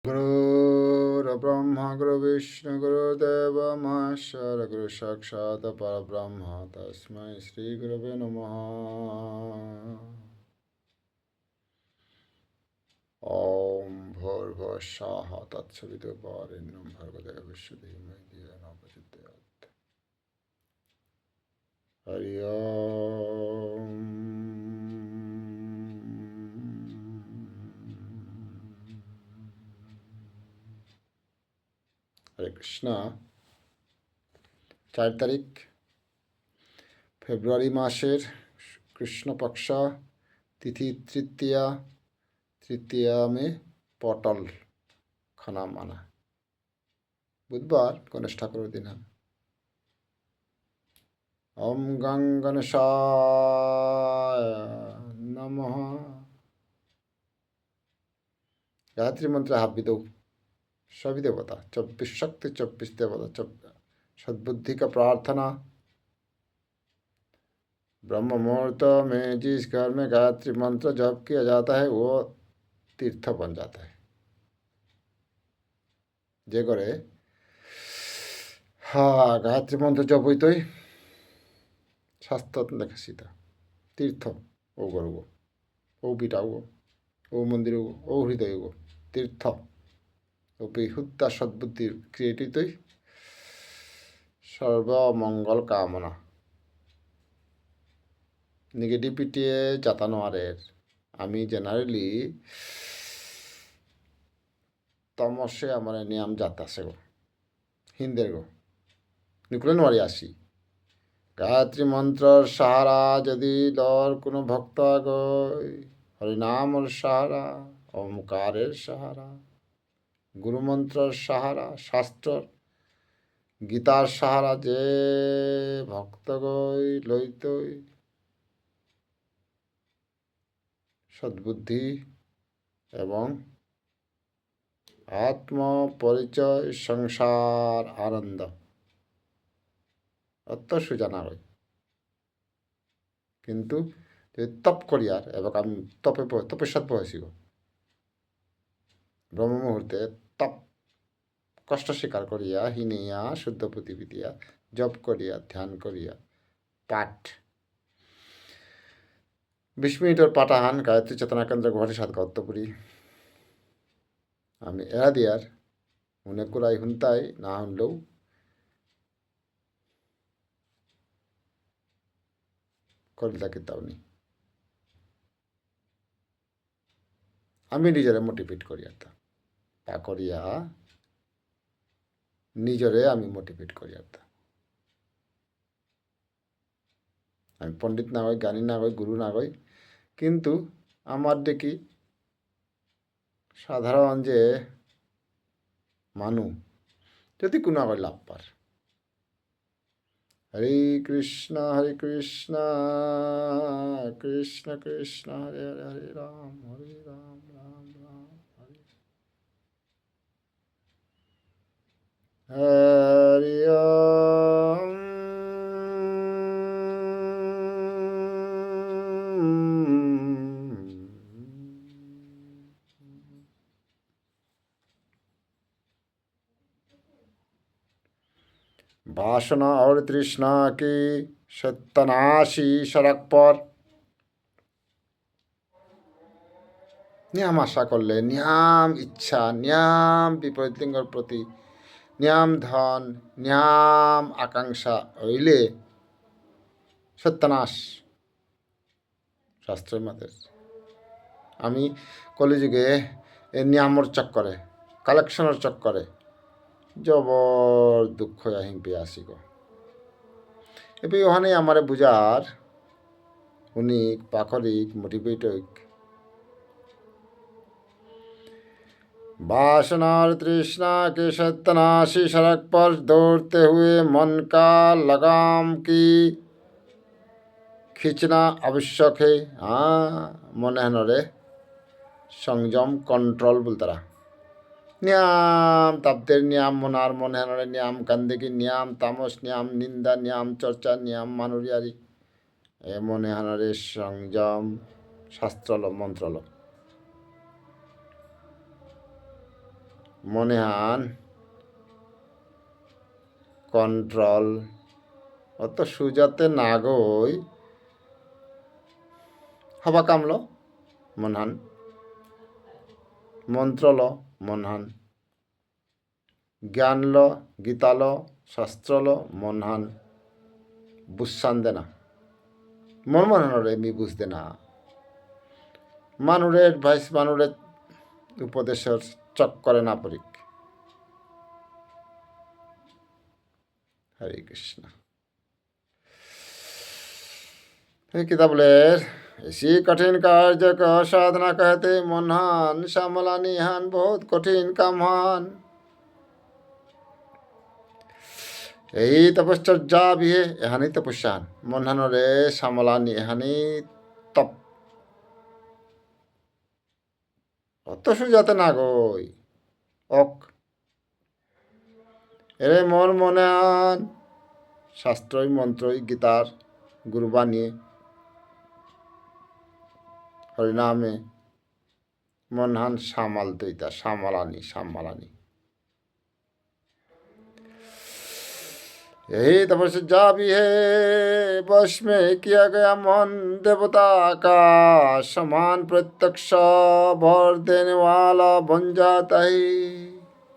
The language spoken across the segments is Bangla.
गुरुर्ब्रह्मा गुरुर्विष्णु गुरुर्देव महेश्वर गुरु साक्षात् परब्रह्म तस्मै श्री गुरवे नमः। ओम भूर्भुवः स्वः तत्सवितुर्वरेण्यं भर्गो देवस्य धीमहि धियो यो नः प्रचोदयात्। हरि ओम। हरे कृष्णा। 4 তারিখ ফেব্রুয়ারি মাসের কৃষ্ণপক্ষ তিথি তৃতীয়া। তৃতীয়া মে পটল খানা মানা বুধবার গণেশ ঠাকুরের দিন। ওম গং গণেশায় নমঃ। গায়ত্রী মন্ত্রে হাব্বি দৌ सभी देवता 24 शक्ति 24 देवता सद्बुद्धि का प्रार्थना। ब्रह्म मुहूर्त में जिस घर में गायत्री मंत्र जप किया जाता है वो तीर्थ बन जाता है। जे करे हाँ गायत्री मंत्र जप हुई तो ही शास्त्र देखा सीता तीर्थ ओ गरु ओ पीठा ओ मंदिर ओ हृदय तीर्थ ও বিহুদ্ধা সদ্বুদ্ধির ক্রিয়েটিভই সর্বমঙ্গল কামনা। নেগেটিভিটি জাতানো আরের আমি জেনারেলি তমসে আমার নিয়ম জাতাছে গো হিন্দের গো নিকুলে নোয়ারি আসি। গায়ত্রী মন্ত্রর সাহারা যদি লর কোনো ভক্ত আগয় হরিনামর সাহারা ওমকারের সাহারা গুরুমন্ত্রর সাহারা শাস্ত্রর গীতার সাহারা যে ভক্ত গই লইতই সদ্বুদ্ধি এবং আত্মপরিচয় সংসার আনন্দ অত সুজানা হয়। কিন্তু তপ করিয়ার এবং আমি তপস্যাত বসেছি ব্রহ্ম মুহূর্তে তপ কষ্ট স্বীকার করিয়া হিনিয়া শুদ্ধ পৃথিবী দিয়া জপ করিয়া ধ্যান করিয়া পাঠ 20 মিনিটের পাঠাহান গায়ত্রী চেতনা কেন্দ্র গুয়াহাটি 7 গত্তপুরী আমি এরা দিয়ার মনে করাই হুনতাই না হনলেও করে থাকি তাওনি আমি নিজেরে মোটিভেট করিয়া তা করিয়া নিজরে আমি মোটিভেট করিয়া আমি পণ্ডিত না হই জ্ঞানী না হই গুরু না হই কিন্তু আমার দেখি সাধারণ যে মানু যদি কোনো আবার লাভ পার। হরে কৃষ্ণ কৃষ্ণ কৃষ্ণ হরে হরে হরে রাম রাম রাম হরে হরি ওম। वासना और तृष्णा की सत्तनाशी सड़क पर नियम आशा करले नियम इच्छा नियम विपरीत लिंगर प्रति नियम धन नियम आकांक्षा हইলে সত্যানাশ শাস্ত্রের মতে। আমি কলিযুগে এই নিয়মর চক্করে কালেকশনের চক্করে জবর দুঃখ আহিম পেয়ে আসি গো। এবার ওখানে আমার বুঝার উনিক পাখরিক মোটিভেটক वासना और तृष्णा के सत्तनाशी सड़क पर दौड़ते हुए मन का लगाम की खींचना आवश्यक है। हाँ मने हनरे संयम कंट्रोल बोलतारा नियम तप्तेर नियम मनार मने हनरे नियम कांदे की नियम तामस नियम निंदा नियम चर्चा नियम मानुरियारी ए मने हनरे संयम शास्त्रल मंत्रल মনে হান কন্ট্রোল অত সুজাতে না গই হবা কামল মনহান মন্ত্রল মনহান জ্ঞানল গীতাল শাস্ত্রল মনহান বুঝসান দে না মন মনরে মি বুঝতে না মানুরে অ্যাডভাইস মানুরে উপদেশের চক্করে না পড়িক হরে কৃষ্ণ किताबलेर इसी कठिन कार्य का साधना कहते मनहान श्यामला निहान बहुत कठिन कामहान यही तपश्चर्या भी है एहानी तपस्यान मनहान रे श्यामला निहानी तप অত সুজাতে না গই অক এরে মন মনে আন শাস্ত্রই মন্ত্রই গীতার গুরুবাণী হরিনামে মনহান সামাল তৈতা সামালানি সামালানি यही तपस्या भी है वश में किया गया मन देवता का समान प्रत्यक्ष भर देने वाला बन जाता है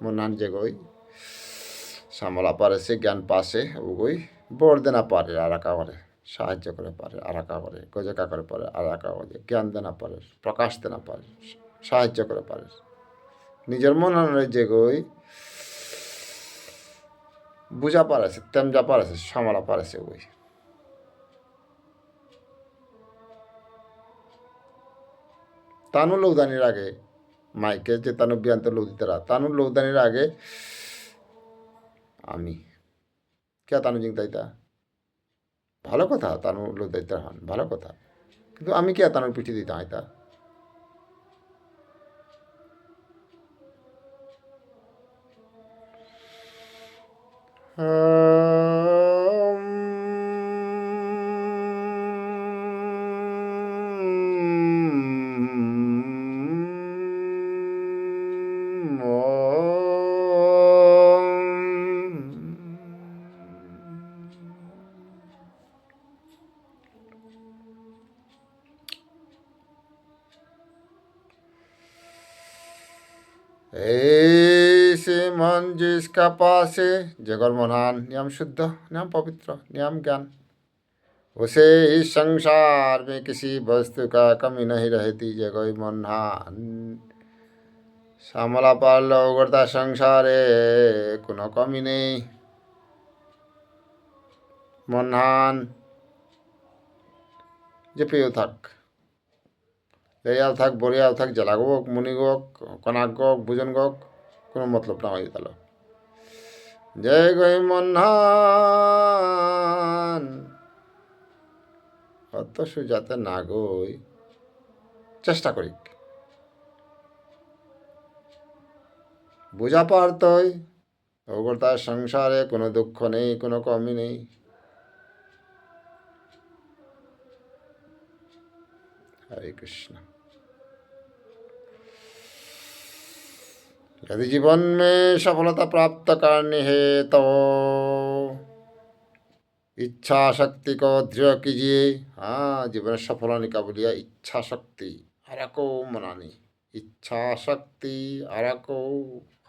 মনহান যে গই সামলা পারে সে জ্ঞান পাশে ও গই বর দেনা পারে আর একা করে সাহায্য করে পারে আর একা করে গজেকা করে পারে আর একা করে জ্ঞান দেনা পারে প্রকাশ দেনা পারে সাহায্য করে পারে নিজের মনহানের যে গই বুঝা পারেছে তেমজা পারেছে সামলা পারেছে ওই তানু লৌদানির আগে মাইকে যে তানু বিয়ান্ত লৌদিতারা তানু লৌদানির আগে আমি কে তানু জিং তাইতা ভালো কথা তানু লৌদাইতা হন ভালো কথা কিন্তু আমি কে তানুর পিঠে দিতাম আইতা ऐसे मन जिसका पास है जगल मनान नियम शुद्ध नियम पवित्र नियम ज्ञान उसे इस संसार में किसी वस्तु का कमी नहीं रहती जगई मनान श्यामला पाल उगड़ता संसारे কোনো কমি নেই মনহান যে পেয়েও থাক লেয়াও থাক বরিয়াও থাক জ্বালাগ হোক মুনি হোক কনাক হোক বুজন হোক কোনো মতলব না হয়ে গেল জয় গই মনহান অত সুজাতে না গই চেষ্টা করি বুঝা পারতই ওগর তার সংসারে কোনো দুঃখ নেই কোনো কমি নেই हरे कृष्ण यदि जीवन में सफलता प्राप्त करनी है तो इच्छा शक्ति को दृढ़ कीजिए हाँ जीवन सफल होने का बोलिया इच्छा शक्ति आरा को मनानी इच्छा शक्ति आरा को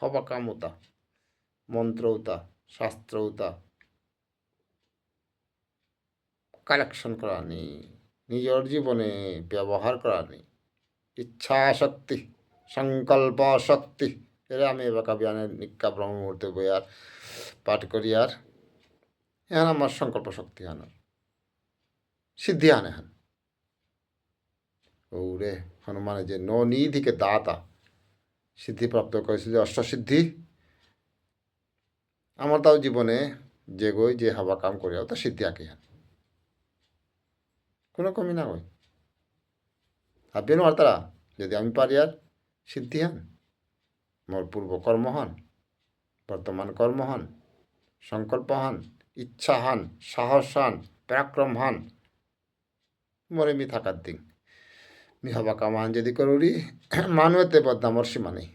हवा काम होता मंत्र होता शास्त्र होता कलेक्शन करानी নিজের জীবনে ব্যবহার করা নেই ইচ্ছা শক্তি সংকল্প শক্তি এরা আমি এবার কাবিয়ানের নিকা ব্রহ্ম মুহূর্তে বই আর পাঠ করি আর এখন আমার সংকল্প শক্তি হান সিদ্ধি আনে হান ওরে হনুমানে যে ননিধিকে দাতা সিদ্ধিপ্রাপ্ত করেছিল অষ্টসিদ্ধি আমার তাও জীবনে যে গই যে হাবা কাম করি তা সিদ্ধি আঁকে হান কোনো কমি না হয় ভাববেন আর তারা যদি আমি পারি আর সিদ্ধি হন মোর পূর্ব কর্ম হন বর্তমান কর্ম হন সংকল্প হন ইচ্ছা হন সাহস হন পরাক্রম হন মরে মি থাকার দিন মি হবা কামান যদি করুরি মানুয়েতে বদনামর সীমা নেই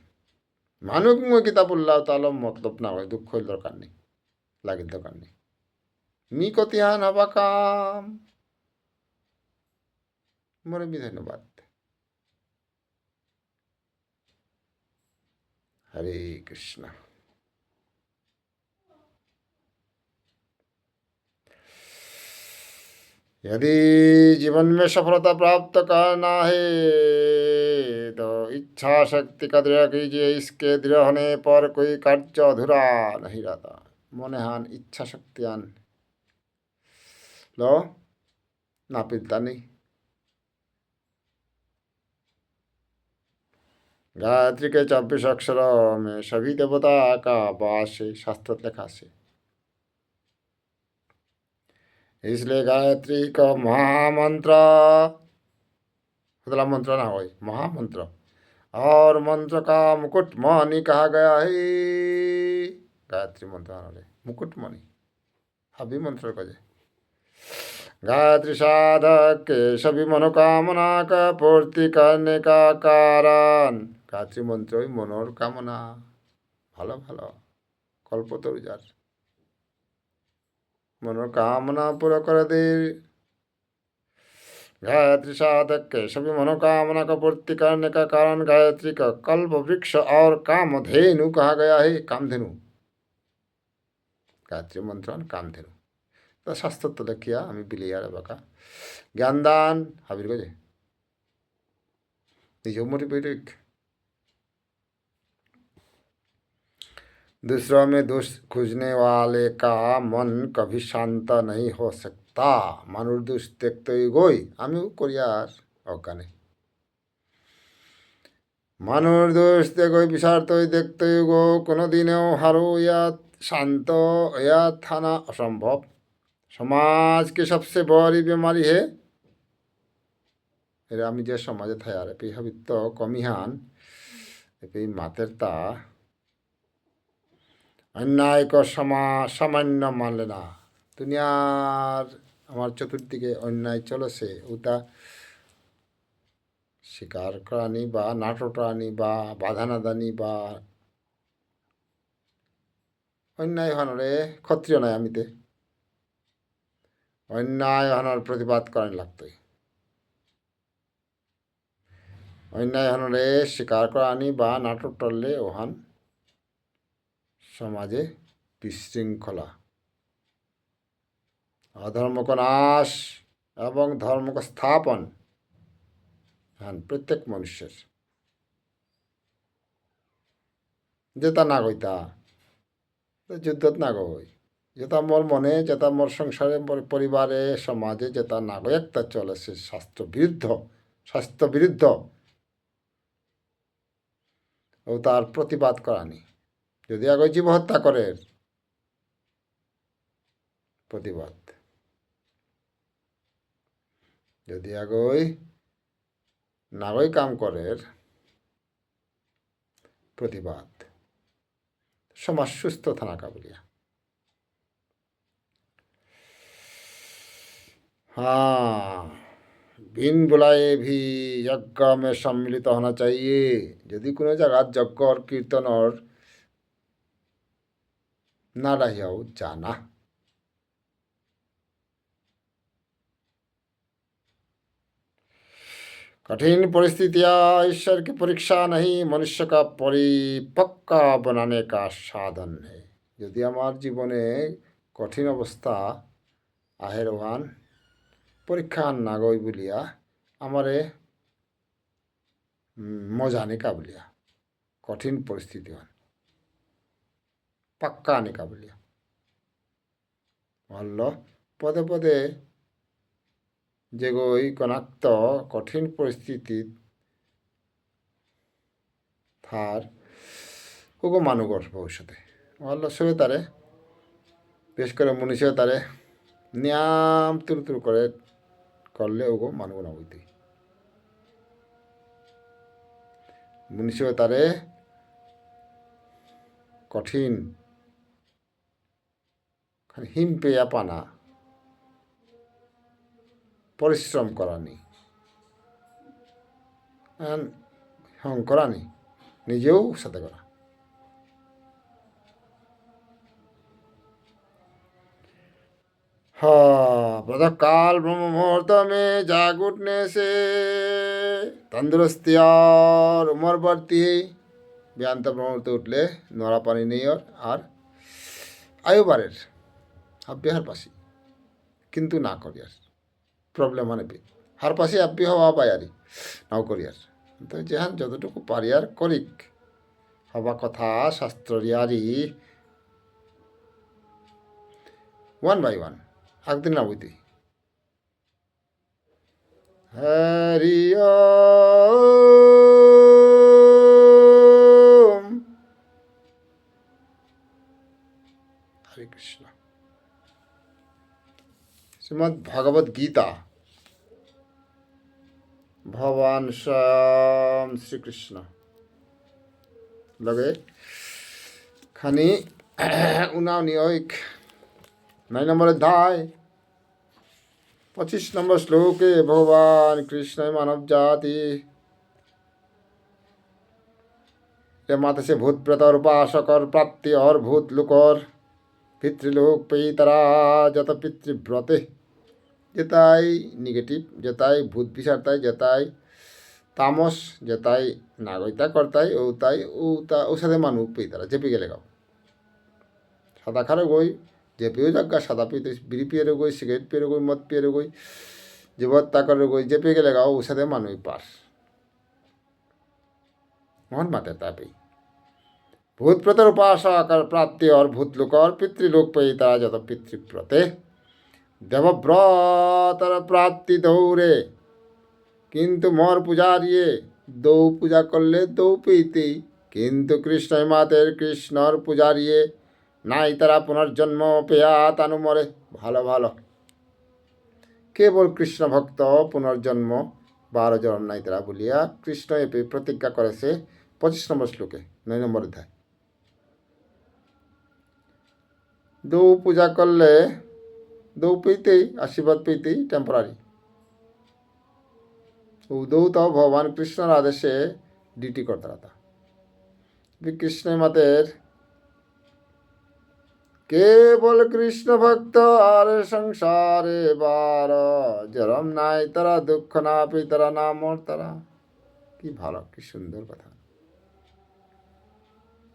মানুষ মই কিতাপ উল্লাহ তাহলে মতলব না হয় দুঃখ দরকার নেই লাগির দরকার নেই মি কতিহান হবা কাম মরে বি ধন্যবাদ हरे कृष्णा यदि जीवन में सफलता प्राप्त करना है तो इच्छा शक्ति का दृढ़ कीजिए इसके दृढ़ होने पर कोई कार्य अधूरा नहीं रहता मने हान इच्छा शक्ति आन लो ना पिता नहीं गायत्री के 24 अक्षरों में सभी देवता का वास है शास्त्र लिखा से इसलिए गायत्री का महामंत्र खुदला मंत्र ना हो महामंत्र और मंत्र का मुकुट मणि कहा गया है गायत्री मंत्र मुकुट मणि अभी मंत्र को जे गायत्री साधक के सभी मनोकामना का पूर्ति करने का कारण गायत्री मंत्र मनोर कामना ভালো ভালো কল্পতরু যার मनोकामना पूरा कर दे गायत्री साधक के सभी मनोकामना का पूर्ति करने का कारण गायत्री का कल्प वृक्ष और कामधेनु कहा गया है कामधेनु गायत्री मंत्र कामधेनु तो शास्त्र तो देखिया हमें बिलियार बाका ज्ञानदान हाबिर गजे निजो मोटिवेटेड दूसरों में दोष खोजने वाले का मन कभी शांत नहीं हो सकता मानुर दोष देखते ही गोई आमिও করি আর অজ্ঞানে মানুর দোষ দেখোই বিচারতই দেখতে গো কোনোদিনও হারো ইয়াত शांत या थाना असंभव समाज की सबसे बड़ी बीमारी है এরা আমি যে সমাজে থাই আর এপি হবিত কমিহান এপি মাতের তা अन्याय को सामान्य मानले ना दुनियार আমার চতুর্দিকে অন্যায় চলেছে ওটা স্বীকার করানি বা নাটকরানি বা বাধা না দানি বা অন্যায় হনরে ক্ষত্রিয় নয় আমিতে অন্যায় হনর প্রতিবাদ করেন লাগতোই অন্যায় হনরে স্বীকার করানি বা নাটক টললে ওহান समाजे विशृंखला अधर्म को नाश एवं धर्म को स्थापन प्रत्येक मनुष्य जेता ना गईता युद्ध ना गई जेता मोर मने जेता मोर संसारे मोर परिवारे समाजे जेता ना गई एक चले से शास्त्र विरुद्ध और तार प्रतिबाद करानी যদি আগে জীব হত্যা করে প্রতিবাদ যদি আগে নাগই কাম করে প্রতিবাদ সমাজ সুস্থ থাকা বলিয়া हाँ बिन बुलाए भी यज्ञ में सम्मिलित होना चाहिए यदि কোনো জায়গা যজ্ঞ और कीर्तन और ना रहियाओ जाना कठिन परिस्थितियां ईश्वर की परीक्षा नहीं मनुष्य का परिपक्का बनाने का साधन है यदि हमार जीवने कठिन अवस्था आहेरवान परीक्षा ना गई बोलिया हमारे मजा नहीं का बोलिया कठिन परिस्थिति पक्का आने का बोलिया मान लो पदे पदे जेगोई कनाक्त कठिन परिस्थिति थार ओगो मानुगोर भविष्यते मान लो सोए तारे बेश करे मनुष्य तारे नियाम तुरु तुरु करे करले ओगो मानुगो ना हইতে मनुष्य तारे कठिन हिम पेया पाना परिश्रम करानी हं करानी निजेও সাথে করা हाँ प्रातःकाल ब्रह्म मुहूर्त में जाग उठने से तंदुरुस्ती और उम्र बढ़ती है। ব্যায়ান্ত মুহূর্তে উঠলে নড়া পানি নেই আর আয়ু বাড়ের হাব্বি হার পাশি কিন্তু না করিয়ার প্রবলেম মানে পি হার পাশে আব্বি হওয়া পায়ারি নাও করিয়ার তো যেহান যতটুকু পারিয়ার করিক হবা কথা শাস্ত্রিয়ারি ওয়ান বাই ওয়ান একদিন না বুঝতে হরি ওম হরে কৃষ্ণ শ্রীমদ্ ভগবদ গীতা ভগবান স্বয়ং শ্রীকৃষ্ণ লগে খানি 9 নম্বর অধ্যায় 25 নম্বর শ্লোকে ভগবান কৃষ্ণ মানব জাতি माता से भूत प्रेत और उपासक और प्राप्ति और भूत लुक और पितृलोक पेतरा যত পিতৃব্রতে যেটাই নেগেটিভ যেটাই ভূত বিচারতাই যেটাই তামস যেটাই নাগরিকতা করতাই ও সাথে মানুষ পেতারা চেপে গেলে গাও সাদা খারো গই যে পিও জাগা সাদা পিতে বিড়ি পিয়ে গই সিগারেট পিয়ে গই মদ পিয়ে গই জীবত্তা করে গই চেপে গেলে গাও ও সাথে মানুষ পাস मोहन माते तापी भूत प्रेतर उपासक प्राप्ति और भूत लोक और पितृलोक पेता जत पितृव्रते देवव्रतर प्राप्ति दौरे किंतु मोर पूजारिये दौ पूजा करले दौ पेते किंतु कृष्ण मातेर कृष्णर पूजारिये নাই তারা পুনর্জন্ম পেয়া তানু মরে ভালো ভালো কেবল কৃষ্ণ ভক্ত পুনর্জন্ম 12 জন্ম নাই তারা বলিয়া কৃষ্ণ এপে প্রতিজ্ঞা করেছে 25 নম্বর শ্লোকে 9 নম্বর অধ্যায় দৌ পূজা করলে দৌ পেতেই আশীর্বাদ পেতেই টেম্পোরারি দৌ তাও ভগবান কৃষ্ণর আদেশে ডিউটি করতে রাতা কৃষ্ণ মাতের কেবল কৃষ্ণ ভক্ত আর সংসারে বার জরম নাই তারা দুঃখ না পি তারা না মর তারা কি ভালো কি সুন্দর কথা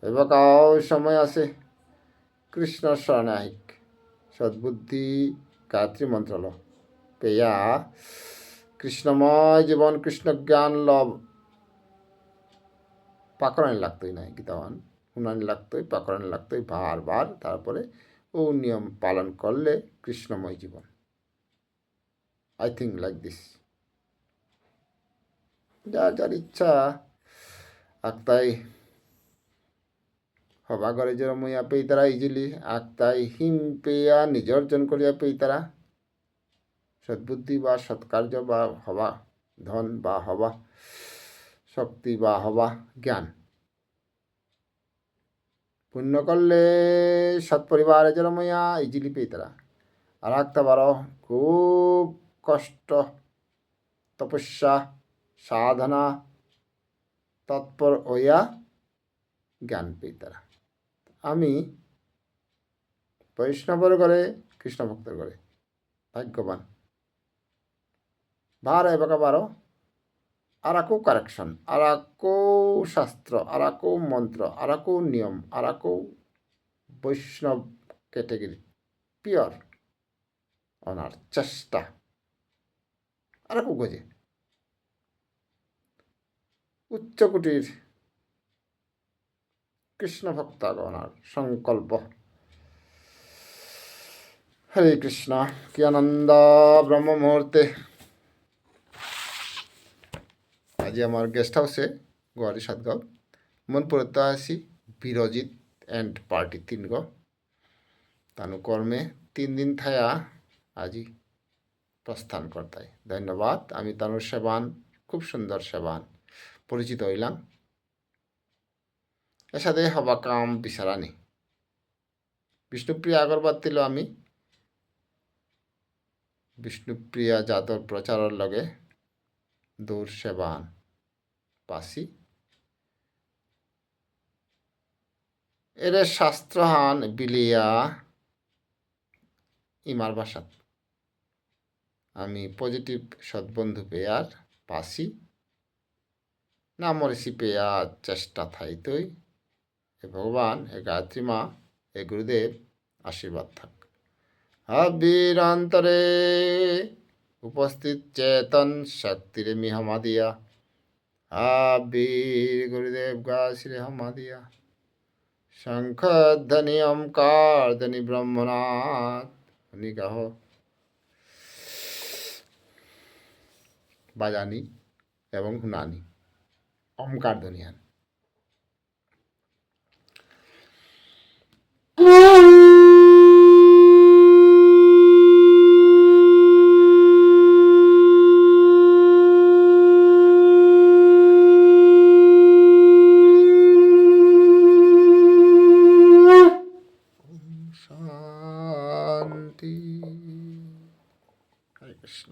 এবাকাও সময় আছে কৃষ্ণ শরণাহিক সদ্বুদ্ধি গায়ত্রী মন্ত্রালয় পেয়া কৃষ্ণময় জীবন কৃষ্ণ জ্ঞান লভ পাকড়ানি লাগতোই নাই গীতাবান উনানি লাগতোই পাকড়ানি লাগতোই বারবার তারপরে ও নিয়ম পালন করলে কৃষ্ণময় জীবন আই থিঙ্ক লাইক দিস যার যার ইচ্ছা আক্তাই হবা ঘরে জমইয়া পেই তারা ইজিলি আক্তাই হিম পেয়া নিজ অর্জন করিয়া পেই তারা সদ্বুদ্ধি বা সৎকার্য বা হবা ধন বা হবা শক্তি বা হবা জ্ঞান পুণ্য করলে সৎপরিবারে জন্মইয়া ইজিলি পেই তারা আর একটা বারো খুব কষ্ট তপস্যা সাধনা তৎপর হইয়া জ্ঞান পেই তারা আমি বৈষ্ণবর করে কৃষ্ণ ভক্তর করে ভাগ্যবান বার এবাকা বারো আরাকো কারেকশন আরাকো শাস্ত্র আরাকো মন্ত্র আরাকো নিয়ম আরাকো বৈষ্ণব ক্যাটেগরি পিওর অনার চেষ্টা আরাকো গজে উচ্চকোটির কৃষ্ণ ভক্তগণার সংকল্প হরে কৃষ্ণ কি আনন্দ ব্রহ্ম মুহূর্তে আজি আমার গেস্ট হাউসে গুয়াহাটি সাতগাঁও মন পড়তে আসি বিরজিৎ এন্ড পার্টি 3 গো তানু কর্মে 3 দিন থায়া আজি প্রস্থান করতাই ধন্যবাদ আমি তানুর সেবান খুব সুন্দর সেবান পরিচিত হইলাম এর সাথে হবা কাম বিচারানি বিষ্ণুপ্রিয়া আগরবাদ দিল আমি বিষ্ণুপ্রিয়া যাদব প্রচারের লগে দূর সেবান পাসি এর শাস্ত্রহান বিলিয়া ইমার ভাষাত আমি পজিটিভ সৎবন্ধু পেয়ার পাসি না মরিসি পেয়ার চেষ্টা থাই তৈ হে ভগবান হে গায়ত্রী মা হে গুরুদেব আশীর্বাদ থাক আবির অন্তরে উপস্থিত চেতন শক্তিরে মিহমা দিয়া আবির গুরুদেব গা শ্রী হমা দিয়া শঙ্খ ধ্বনি ওমকার ধ্বনি ব্রহ্মনাথ নিগাহ বাজানি এবং হুনানি ওমকার ধ্বনি হান শান্তি হরে কৃষ্ণ